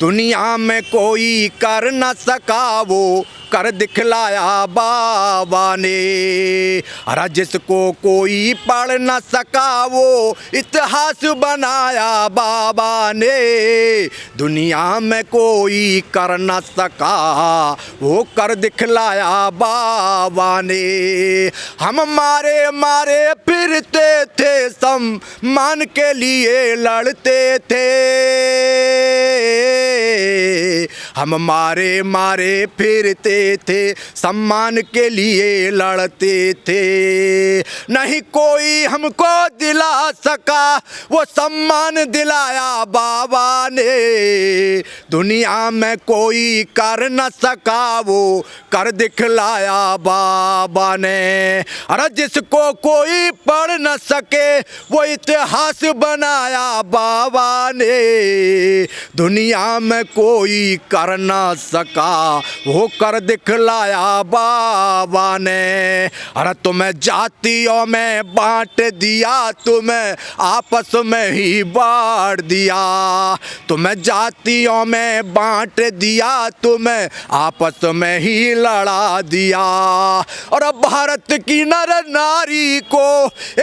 दुनिया में कोई कर न सका वो कर दिखलाया बाबा ने। अरे जिसको कोई पढ़ न सका वो इतिहास बनाया बाबा ने। दुनिया में कोई कर न सका वो कर दिखलाया बाबा ने। हम मारे मारे फिरते थे सम्मान के लिए लड़ते थे। हम मारे मारे फिरते थे सम्मान के लिए लड़ते थे। नहीं कोई हमको दिला सका वो सम्मान दिलाया बाबा ने। दुनिया में कोई कर न सका वो कर दिखलाया बाबा ने। अरे जिसको कोई पढ़ न सके वो इतिहास बनाया बाबा ने। दुनिया में कोई कर न सका वो कर दिखलाया बाबा ने। अरे तुम्हें जातियों में बांट दिया, तुम्हें आपस में ही बांट दिया। तुम्हें जातियों में बांट दिया, तुम्हें आपस में ही लड़ा दिया। और अब भारत की नर नारी को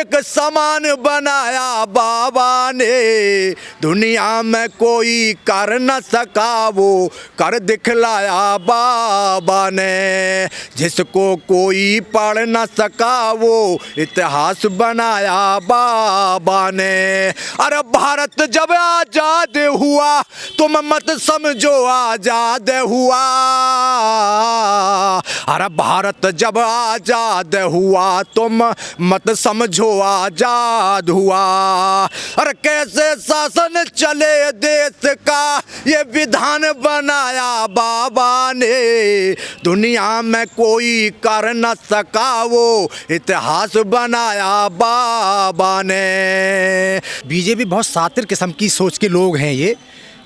एक समान बनाया बाबा ने। दुनिया में कोई कर न सका वो कर दिखलाया बाबा ने। जिसको कोई पढ़ न सका वो इतिहास बनाया बाबा ने। अरे भारत जब आजाद हुआ तुम मत समझो आजाद हुआ। अरे भारत जब आजाद हुआ तुम मत समझो आजाद हुआ। अरे कैसे शासन चले देश का ये विधान बनाया बाबा ने। दुनिया में कोई कर न सका वो इतिहास बनाया बाबा ने। बीजेपी बहुत सातिर किस्म की सोच के लोग हैं। ये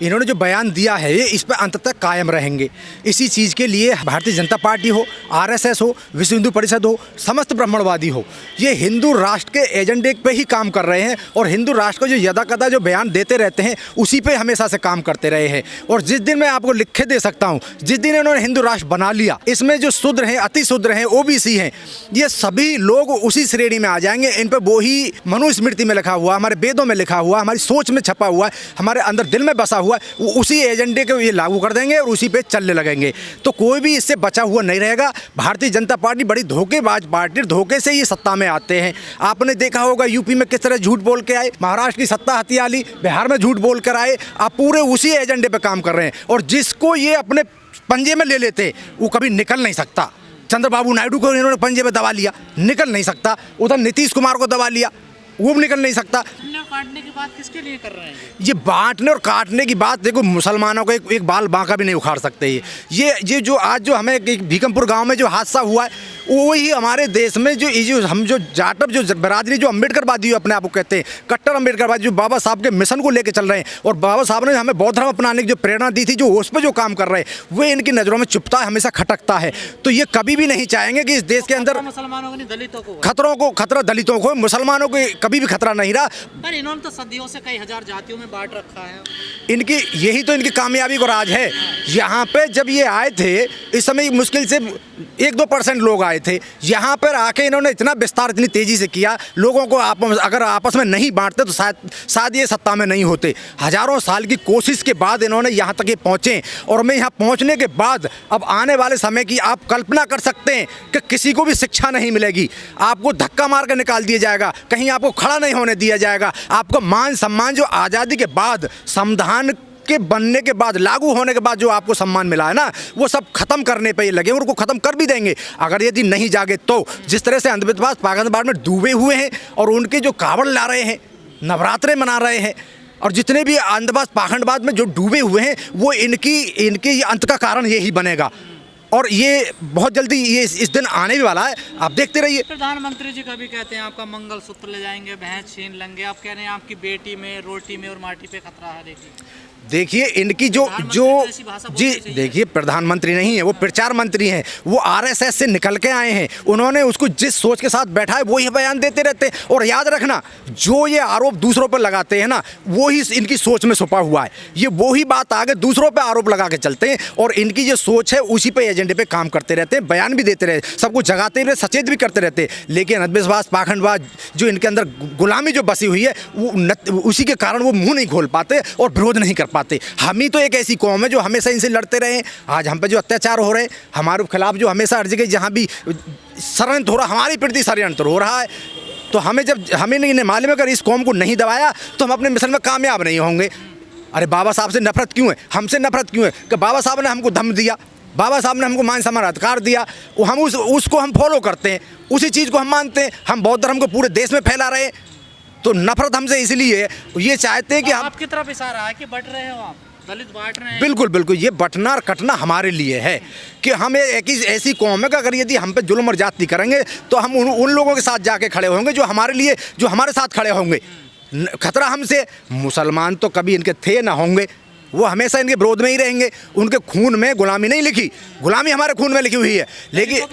इन्होंने जो बयान दिया है ये इस पर अंततः कायम रहेंगे। इसी चीज़ के लिए भारतीय जनता पार्टी हो, आरएसएस हो, विश्व हिंदू परिषद हो, समस्त ब्राह्मणवादी हो, ये हिंदू राष्ट्र के एजेंडे पे ही काम कर रहे हैं। और हिंदू राष्ट्र को जो यदा कदा जो बयान देते रहते हैं उसी पे हमेशा से काम करते रहे हैं। और जिस दिन मैं आपको लिख के दे सकता हूँ, जिस दिन इन्होंने हिंदू राष्ट्र बना लिया, इसमें जो शूद्र हैं, अति शूद्र हैं, ओबीसी हैं, ये सभी लोग उसी श्रेणी में आ जाएंगे। इन पर वो ही मनुस्मृति में लिखा हुआ, हमारे वेदों में लिखा हुआ, हमारी सोच में छपा हुआ है, हमारे अंदर दिल में बसा हुआ, वो उसी एजेंडे को ये लागू कर देंगे और उसी पे चलने लगेंगे। तो कोई भी इससे बचा हुआ नहीं रहेगा। भारतीय जनता पार्टी बड़ी धोखेबाज पार्टी, धोखे से ही सत्ता में आते हैं। आपने देखा होगा यूपी में किस तरह झूठ बोल के आए, महाराष्ट्र की सत्ता हथिया ली, बिहार में झूठ बोल कर आए। आप पूरे उसी एजेंडे पे काम कर रहे हैं। और जिसको ये अपने पंजे में ले लेते वो कभी निकल नहीं सकता। चंद्रबाबू नायडू को इन्होंने पंजे में दबा लिया, निकल नहीं सकता। उधर नीतीश कुमार को दबा लिया, वो भी निकल नहीं सकता। काटने की बात किसके लिए कर रहे हैं? ये बांटने और काटने की बात देखो, मुसलमानों को एक बाल बांका भी नहीं उखाड़ सकते। ये जो आज जो हमें भीकमपुर गांव में जो हादसा हुआ है वही हमारे देश में जो हम जो जाटव जो बरादरी जो अम्बेडकरवादी अपने आप को कहते हैं, कट्टर अम्बेडकरवादी, जो बाबा साहब के मिशन को लेकर चल रहे हैं और बाबा साहब ने हमें बौद्ध धर्म अपनाने की जो प्रेरणा दी थी, जो उस पर जो काम कर रहे हैं, वो इनकी नज़रों में चुपता है, हमेशा खटकता है। तो ये कभी भी नहीं चाहेंगे कि इस देश के अंदर मुसलमानों को नहीं, दलितों को खतरा दलितों को, मुसलमानों को कभी भी खतरा नहीं रहा। पर इन्होंने तो सदियों से कई हजार जातियों में बांट रखा है। इनकी यही तो इनकी कामयाबी को राज है। यहाँ पे जब ये आए थे, इस समय मुश्किल से 1-2% लोग आए थे। यहाँ पर आके इन्होंने इतना विस्तार इतनी तेज़ी से किया, लोगों को अगर आपस में नहीं बांटते तो शायद ये सत्ता में नहीं होते। हज़ारों साल की कोशिश के बाद इन्होंने यहाँ तक ये पहुँचे। और मैं यहाँ पहुँचने के बाद अब आने वाले समय की आप कल्पना कर सकते हैं कि किसी को भी शिक्षा नहीं मिलेगी, आपको धक्का मार कर निकाल दिया जाएगा, कहीं आपको खड़ा नहीं होने दिया जाएगा। आपको मान सम्मान जो आज़ादी के बाद, संविधान के बनने के बाद, लागू होने के बाद जो आपको सम्मान मिला है ना, वो सब खत्म करने पे लगे और उनको खत्म कर भी देंगे अगर यदि नहीं जागे तो। जिस तरह से अंधविश्वास पाखंडवाद में डूबे हुए हैं और उनके जो कावड़ ला रहे हैं, नवरात्रे मना रहे हैं, और जितने भी अंधविश्वास पाखंडवाद में जो डूबे हुए हैं, वो इनके अंत का कारण यही बनेगा। और ये बहुत जल्दी ये इस दिन आने भी वाला है, आप देखते रहिए। प्रधानमंत्री जी कभी कहते हैं आपका मंगलसूत्र ले जाएंगे, भैंस छीन लेंगे। आप कह रहे हैं आपकी बेटी में, रोटी में और माटी पे खतरा है। देखिए देखिए इनकी जो जो प्रधानमंत्री को ऐसी भाषा बोलनी जी चाहिए। देखिए प्रधानमंत्री नहीं है, वो प्रचार मंत्री हैं, वो आरएसएस से निकल के आए हैं। उन्होंने उसको जिस सोच के साथ बैठा है वो ही बयान देते रहते हैं। और याद रखना, जो ये आरोप दूसरों पर लगाते हैं ना, वो ही इनकी सोच में छुपा हुआ है। ये वो ही बात आगे दूसरों पर आरोप लगा के चलते हैं और इनकी जो सोच है उसी पे एजेंडे पे काम करते रहते हैं, बयान भी देते रहते, सबको जगाते रहते, सचेत भी करते रहते हैं। लेकिन अंधविश्वास, पाखंडवाद, जो इनके अंदर गुलामी जो बसी हुई है, वो उसी के कारण वो मुंह नहीं खोल पाते और विरोध नहीं कर पाते। हम ही तो एक ऐसी कौम है जो हमेशा इनसे लड़ते रहे हैं। आज हम पे जो अत्याचार हो रहे हैं, हमारे खिलाफ जो हमेशा हर जगह जहाँ भी षड्यंत्र हो रहा, हमारी प्रति षड्यंत्र हो रहा है, तो हमें नहीं मालूम है, अगर इस कौम को नहीं दबाया तो हम अपने मिशन में कामयाब नहीं होंगे। अरे बाबा साहब से नफरत क्यों है, हमसे नफरत क्यों है? कि बाबा साहब ने हमको दम दिया, बाबा साहब ने हमको मान सम्मान अधिकार दिया, वो हम उसको हम फॉलो करते हैं, उसी चीज़ को हम मानते हैं। हम बौद्ध धर्म को पूरे देश में फैला रहे हैं, तो नफरत हमसे इसलिए है, ये चाहते हैं कि हम आपकी तरफ इशारा है कि बट रहे हो आप, दलित बांट रहे हैं। बिल्कुल बिल्कुल, ये बटना और कटना हमारे लिए है कि हम एक ऐसी कौम है कि अगर यदि हम पे जुल्म और जाति करेंगे तो हम उन लोगों के साथ जाके खड़े होंगे जो हमारे साथ खड़े होंगे। खतरा हमसे, मुसलमान तो कभी इनके थे ना होंगे, वो हमेशा इनके विरोध में ही रहेंगे। उनके खून में गुलामी नहीं लिखी, गुलामी हमारे खून में लिखी हुई है। लेकिन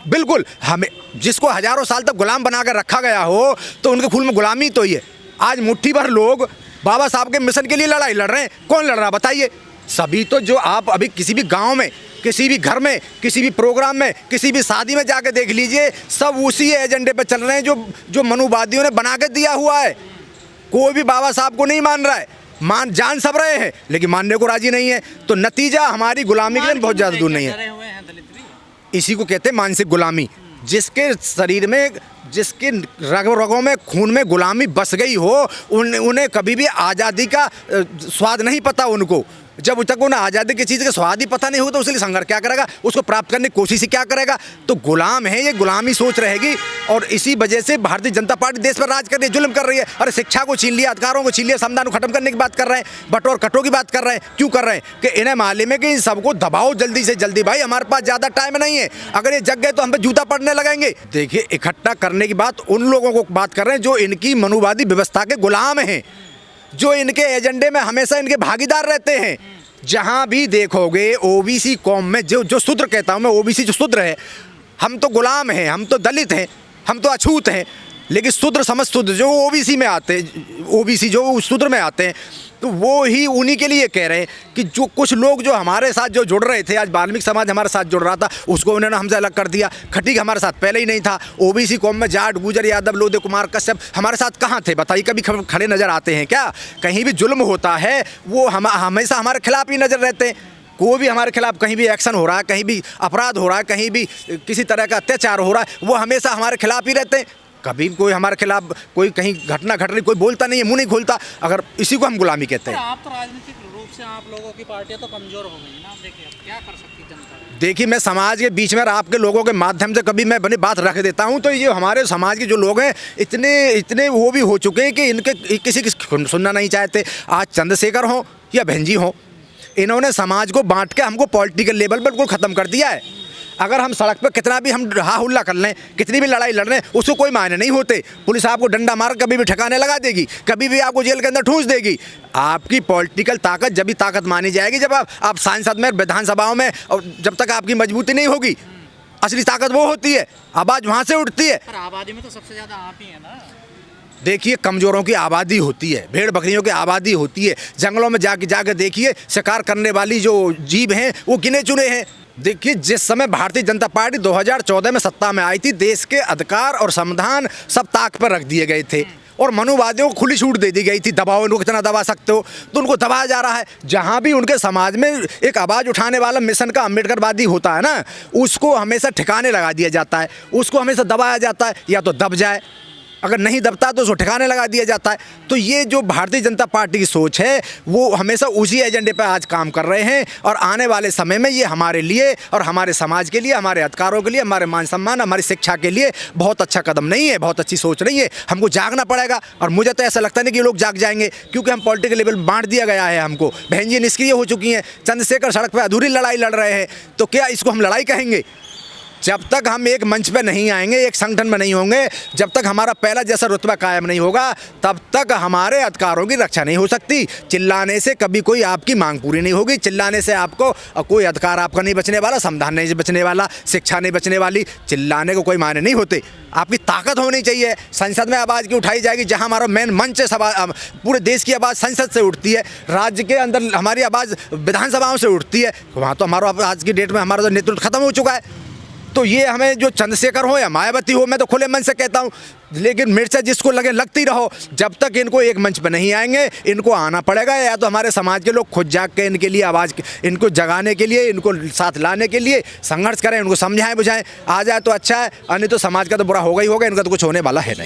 बिल्कुल, हमें जिसको हजारों साल तक गुलाम बना कर रखा गया हो तो उनके खून में गुलामी तो ही है। आज मुट्ठी भर लोग बाबा साहब के मिशन के लिए लड़ाई लड़ रहे हैं। कौन लड़ रहा बताइए? सभी तो जो आप अभी किसी भी गांव में, किसी भी घर में, किसी भी प्रोग्राम में, किसी भी शादी में जाके देख लीजिए, सब उसी एजेंडे पे चल रहे हैं जो मनुवादियों ने बना के दिया हुआ है। कोई भी बाबा साहब को नहीं मान रहा है, जान सब रहे हैं लेकिन मानने को राजी नहीं है। तो नतीजा हमारी गुलामी के लिए बहुत ज़्यादा दूर नहीं है। इसी को कहते हैं मानसिक गुलामी। जिसके शरीर में, जिसके रगों में, खून में गुलामी बस गई हो, उन्हें कभी भी आज़ादी का स्वाद नहीं पता। उनको जब तक उन्हें आज़ादी की चीज़ का स्वाद ही पता नहीं हो तो उसके लिए संघर्ष क्या करेगा, उसको प्राप्त करने की कोशिश ही क्या करेगा? तो गुलाम है, ये गुलामी सोच रहेगी। और इसी वजह से भारतीय जनता पार्टी देश पर राज कर रही है, जुल्म कर रही है। अरे शिक्षा को छीन लिया, अधिकारों को छीन लिया, संविधान को खत्म करने की बात कर रहे हैं, बटोर कटो की बात कर रहे हैं। क्यों कर रहे हैं? कि इन्हें मालूम है कि इन सबको दबाओ जल्दी से जल्दी, भाई हमारे पास ज़्यादा टाइम नहीं है, अगर ये जग गए तो हम पे जूता पड़ने लगेंगे। देखिए, इकट्ठा करने की बात उन लोगों को बात कर रहे हैं जो इनकी मनुवादी व्यवस्था के गुलाम हैं, जो इनके एजेंडे में हमेशा इनके भागीदार रहते हैं। जहाँ भी देखोगे ओबीसी कौम में, जो शूद्र कहता हूँ मैं, ओबीसी जो शूद्र है, हम तो गुलाम हैं, हम तो दलित हैं, हम तो अछूत हैं। लेकिन शूद्र समझ शूद्र जो ओबीसी में आते हैं, ओबीसी जो शूद्र में आते हैं, तो वो ही उन्हीं के लिए कह रहे हैं कि जो कुछ लोग जो हमारे साथ जो जुड़ रहे थे, आज वाल्मीकि समाज हमारे साथ जुड़ रहा था, उसको उन्होंने हमसे अलग कर दिया। खटीक हमारे साथ पहले ही नहीं था। ओबीसी कौम में जाट, गुजर, यादव, लोधे, कुमार, कश्यप हमारे साथ कहाँ थे बताइए? कभी खड़े नज़र आते हैं क्या? कहीं भी जुल्म होता है वो हमेशा हमारे खिलाफ ही नज़र रहते हैं। कोई भी हमारे खिलाफ कहीं भी एक्शन हो रहा है, कहीं भी अपराध हो रहा है, कहीं भी किसी तरह का अत्याचार हो रहा है, वो हमेशा हमारे खिलाफ ही रहते हैं। कभी कोई हमारे खिलाफ कोई कहीं घटना घट रही, कोई बोलता नहीं है, मुंह नहीं खोलता। अगर इसी को हम गुलामी कहते हैं। आप तो राजनीतिक रूप से आप लोगों की पार्टियां तो कमजोर हो गई ना। देखिए क्या कर सकती जनता। देखिए, मैं समाज के बीच में आपके लोगों के माध्यम से कभी मैं अपनी बात रख देता हूं, तो ये हमारे समाज के जो लोग हैं इतने वो भी हो चुके हैं कि इनके किसी की सुनना नहीं चाहते। आज चंद्रशेखर हो या बहन जी हो, इन्होंने समाज को बांट के हमको पॉलिटिकल लेवल पर बिल्कुल ख़त्म कर दिया है। अगर हम सड़क पर कितना भी हम हा हुल्ला कर लें, कितनी भी लड़ाई लड़ लें, उसको कोई मायने नहीं होते। पुलिस आपको डंडा मार कभी भी ठिकाने लगा देगी, कभी भी आपको जेल के अंदर ठूंस देगी। आपकी पॉलिटिकल ताकत जब भी ताकत मानी जाएगी जब आप सांसद में, विधानसभाओं में, और जब तक आपकी मजबूती नहीं होगी, असली ताकत वो होती है, आवाज़ वहाँ से उठती है। पर आबादी में तो सबसे ज़्यादा आप ही है ना। देखिए, कमज़ोरों की आबादी होती है, भेड़ बकरियों की आबादी होती है। जंगलों में जाके देखिए, शिकार करने वाली जो जीव हैं वो गिने चुने हैं। देखिए, जिस समय भारतीय जनता पार्टी 2014 में सत्ता में आई थी, देश के अधिकार और संविधान सब ताक पर रख दिए गए थे और मनुवादियों को खुली छूट दे दी गई थी। दबाओ, इनको कितना दबा सकते हो, तो उनको दबाया जा रहा है। जहाँ भी उनके समाज में एक आवाज़ उठाने वाला मिशन का अम्बेडकरवादी होता है ना, उसको हमेशा ठिकाने लगा दिया जाता है, उसको हमेशा दबाया जाता है, या तो दब जाए, अगर नहीं दबता तो उसको ठिकाने लगा दिया जाता है। तो ये जो भारतीय जनता पार्टी की सोच है वो हमेशा उसी एजेंडे पर आज काम कर रहे हैं। और आने वाले समय में ये हमारे लिए और हमारे समाज के लिए, हमारे अधिकारों के लिए, हमारे मान सम्मान, हमारी शिक्षा के लिए बहुत अच्छा कदम नहीं है, बहुत अच्छी सोच नहीं है। हमको जागना पड़ेगा। और मुझे तो ऐसा लगता नहीं कि ये लोग जाग जाएंगे, क्योंकि हम पॉलिटिकल लेवल बांट दिया गया है हमको। बहन जी निष्क्रिय हो चुकी हैं, चंद्रशेखर सड़क पर अधूरी लड़ाई लड़ रहे हैं, तो क्या इसको हम लड़ाई कहेंगे? जब तक हम एक मंच पे नहीं आएंगे, एक संगठन में नहीं होंगे, जब तक हमारा पहला जैसा रुतबा कायम नहीं होगा, तब तक हमारे अधिकारों की रक्षा नहीं हो सकती। चिल्लाने से कभी कोई आपकी मांग पूरी नहीं होगी, चिल्लाने से आपको कोई अधिकार आपका नहीं बचने वाला, संविधान नहीं बचने वाला, शिक्षा नहीं बचने वाली। चिल्लाने को कोई मायने नहीं होते। आपकी ताकत होनी चाहिए। संसद में आवाज़ की उठाई जाएगी, जहां हमारा मेन मंच है, पूरे देश की आवाज़ संसद से उठती है, राज्य के अंदर हमारी आवाज़ विधानसभाओं से उठती है। वहाँ तो हमारा आज की डेट में हमारा तो नेतृत्व खत्म हो चुका है। तो ये हमें जो चंद्रशेखर हो या मायावती हो, मैं तो खुले मन से कहता हूँ, लेकिन मिर्चा जिसको लगे लगती रहो। जब तक इनको एक मंच पर नहीं आएंगे, इनको आना पड़ेगा, या तो हमारे समाज के लोग खुद जाग के इनके लिए आवाज़, इनको जगाने के लिए, इनको साथ लाने के लिए संघर्ष करें, इनको समझाएं बुझाएं। आ जाए तो अच्छा है, अन्य तो समाज का तो बुरा होगा ही होगा, इनका तो कुछ होने वाला है नहीं।